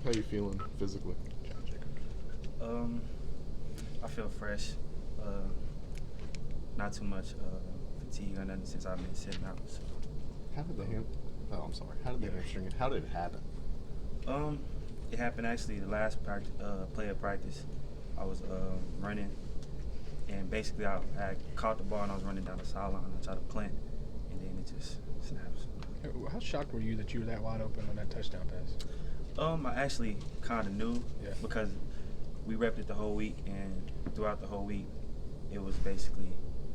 How you feeling physically? I feel fresh. Not too much fatigue or nothing since I've been sitting out. So. How did the How did the hamstring? How did it happen? It happened actually the last play of practice. I was running, and basically I had caught the ball and I was running down the sideline. I tried to plant, and then it just snaps. How shocked were you that you were that wide open on that touchdown pass? I actually kind of knew because we repped it the whole week, and throughout the whole week, it was basically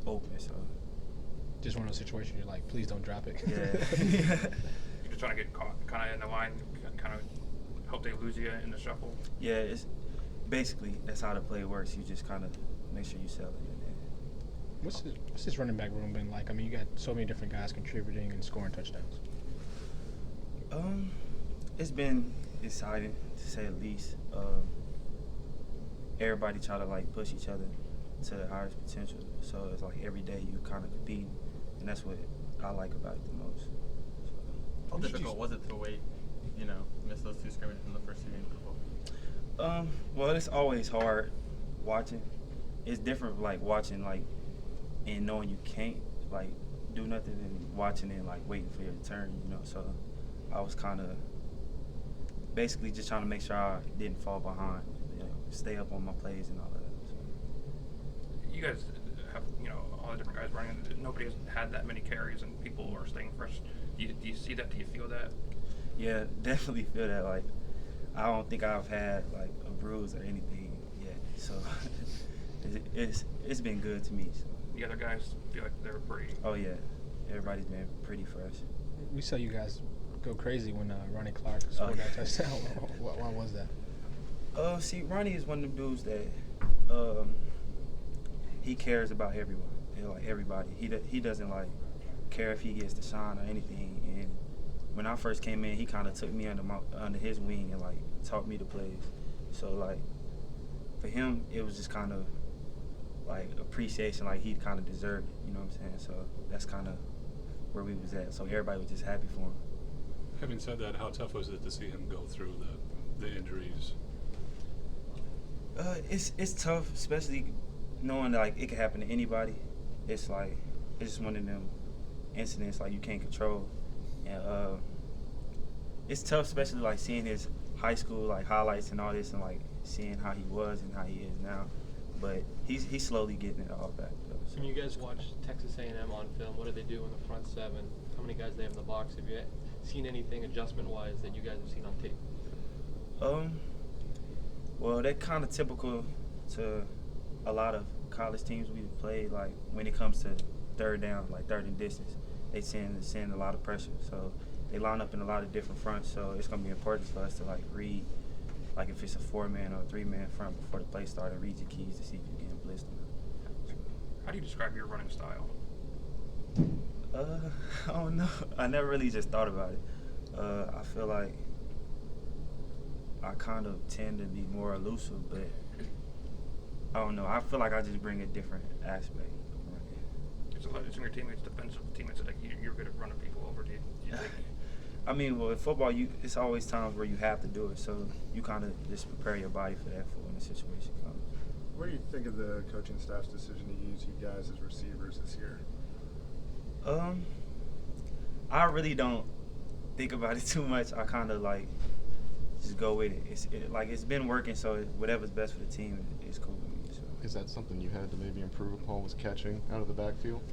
open. So just one of those situations you're like, please don't drop it. Yeah. You're just trying to get caught kind of in the line, kind of hope they lose you in the shuffle. Yeah, it's basically that's how the play works. You just kind of make sure you sell it. What's this running back room been like? I mean, you got so many different guys contributing and scoring touchdowns. It's been exciting to say the least. Everybody try to like push each other to the highest potential. So it's like every day you kind of compete, and that's what I like about it the most. How difficult was it to wait? Miss those two scrimmages in the first 2 games of football? Well, it's always hard watching. It's different like watching like and knowing you can't like do nothing and watching and like waiting for your turn. So I was kind of basically just trying to make sure I didn't fall behind. Stay up on my plays and all that. So. You guys have, all the different guys running. Nobody has had that many carries, and people are staying fresh. Do you see that? Do you feel that? Yeah, definitely feel that. Like, I don't think I've had like a bruise or anything yet. So it's been good to me. So. The other guys feel like they're pretty. Oh yeah, everybody's been pretty fresh. We saw you guys go crazy when Ronnie Clark scored that touchdown. Why was that? See, Ronnie is one of the dudes that he cares about everyone, like everybody. He doesn't like care if he gets the shine or anything. And when I first came in, he kind of took me under his wing and like taught me the plays. So like for him, it was just kind of like appreciation, like he kind of deserved it. You know what I'm saying? So that's kind of where we was at. So everybody was just happy for him. Having said that, how tough was it to see him go through the injuries? It's tough, especially knowing that, like it can happen to anybody. It's just one of them incidents like you can't control, and it's tough, especially like seeing his high school like highlights and all this, and like seeing how he was and how he is now. But he's slowly getting it all back though. So. When you guys watch Texas A&M on film, what do they do in the front seven? How many guys they have in the box? Have you seen anything adjustment-wise that you guys have seen on tape? Well, they're kind of typical to a lot of college teams we've played. Like when it comes to third down, like third and distance, they send a lot of pressure. So they line up in a lot of different fronts. So it's gonna be important for us to like read, like if it's a 4-man or a 3-man front before the play starts, and read your keys to see if you're getting blitzed. How do you describe your running style? I don't know. I never really just thought about it. I feel like I kind of tend to be more elusive, but I don't know. I feel like I just bring a different aspect. It's in your teammates, defensive teammates, that you're good at running people over. Do you think? I mean, well, in football, it's always times where you have to do it, so you kind of just prepare your body for that for when the situation comes. What do you think of the coaching staff's decision to use you guys as receivers this year? I really don't think about it too much. I kind of like just go with it. It's been working, so whatever's best for the team is cool with me. So. Is that something you had to maybe improve upon, was catching out of the backfield?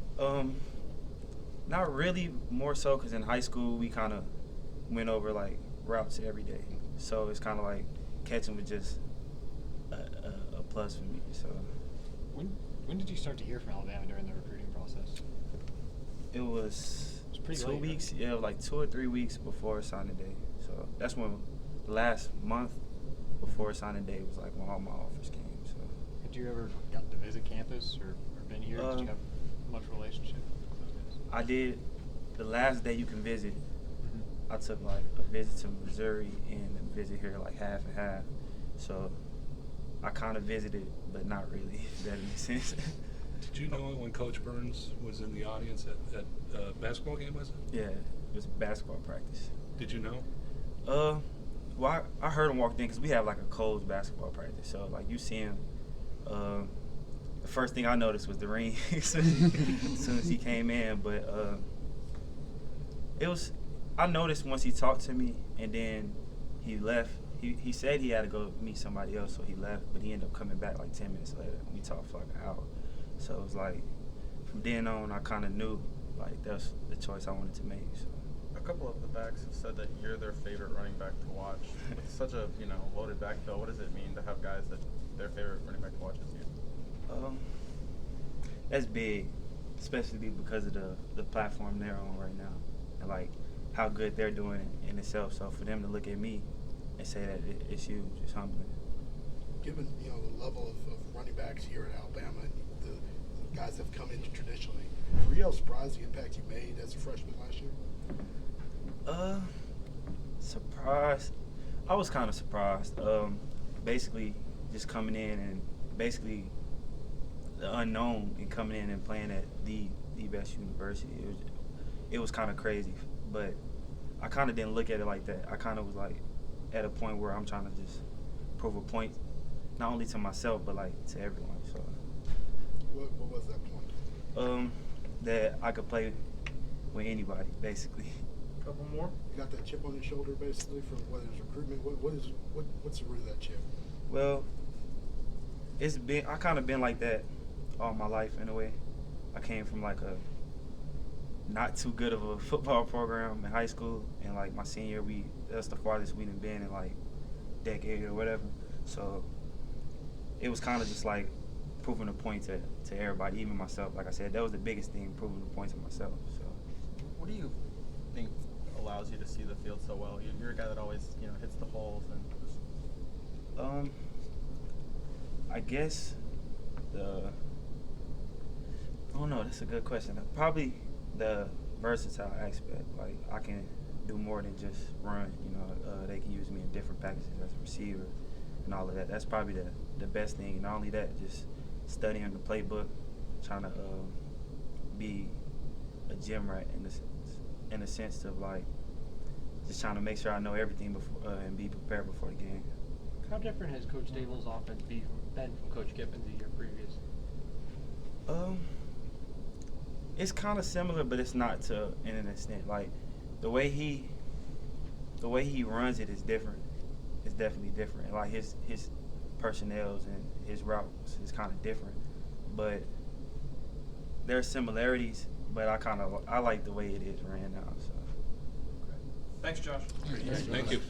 Not really, more so because in high school we kind of went over like routes every day. So it's kind of like catching was just a plus for me. So. When did you start to hear from Alabama during the recruiting process? It was pretty 2 late, weeks, right? yeah, like 2 or 3 weeks before signing day. So that's when last month before signing day was like when all my offers came. So. Had you ever gotten to visit campus or been here? Did you have much relationship with those guys? I did. The last day you can visit, I took like a visit to Missouri and a visit here, like half and half. So I kind of visited, but not really, if that makes sense. Did you know when Coach Burns was in the audience at a basketball game, was it? Yeah, it was basketball practice. Did you know? Well, I heard him walk in because we have like a closed basketball practice. So like you see him. The first thing I noticed was the ring as soon as he came in. But it was. I noticed once he talked to me and then he left. He said he had to go meet somebody else, so he left. But he ended up coming back like 10 minutes later. We talked for like an hour. So it was like from then on, I kind of knew like that's the choice I wanted to make. So. A couple of the backs have said that you're their favorite running back to watch. With such a loaded backfield, what does it mean to have guys that their favorite running back to watch is you? That's big, especially because of the platform they're on right now, and like how good they're doing in itself. So for them to look at me and say that it's huge, it's humbling. Given the level of running backs here at Alabama and the guys that have come in traditionally, were you surprised the impact you made as a freshman last year? Surprised. I was kind of surprised. Basically, just coming in and basically the unknown and coming in and playing at the best university. It was kind of crazy, but I kind of didn't look at it like that. I kind of was like at a point where I'm trying to just prove a point, not only to myself but like to everyone. So. What was that point? That I could play with anybody, basically. Couple more. You got that chip on your shoulder, basically, from whether it's recruitment. What's the root of that chip? Well, I kind of been like that all my life in a way. I came from like a not too good of a football program in high school, and like my senior, that's the farthest we've been in like decade or whatever. So it was kind of just like proving a point to everybody, even myself. Like I said, that was the biggest thing, proving a point to myself. So. What do you think allows you to see the field so well? You're a guy that always hits the holes and. I guess I don't know. That's a good question. Probably the versatile aspect. Like I can do more than just run. They can use me in different packages as a receiver and all of that. That's probably the best thing. Not only that, just studying the playbook, trying to be a gym rat in the sense of like just trying to make sure I know everything before and be prepared before the game. How different has Coach Dable's offense been from Coach Kiffin the year previous? It's kind of similar, but it's not to in an extent. Like the way he runs it is different. It's definitely different. Like his personnels and his routes is kind of different, but there's similarities. But I like the way it is ran now. So. Thanks, Josh. Thank you.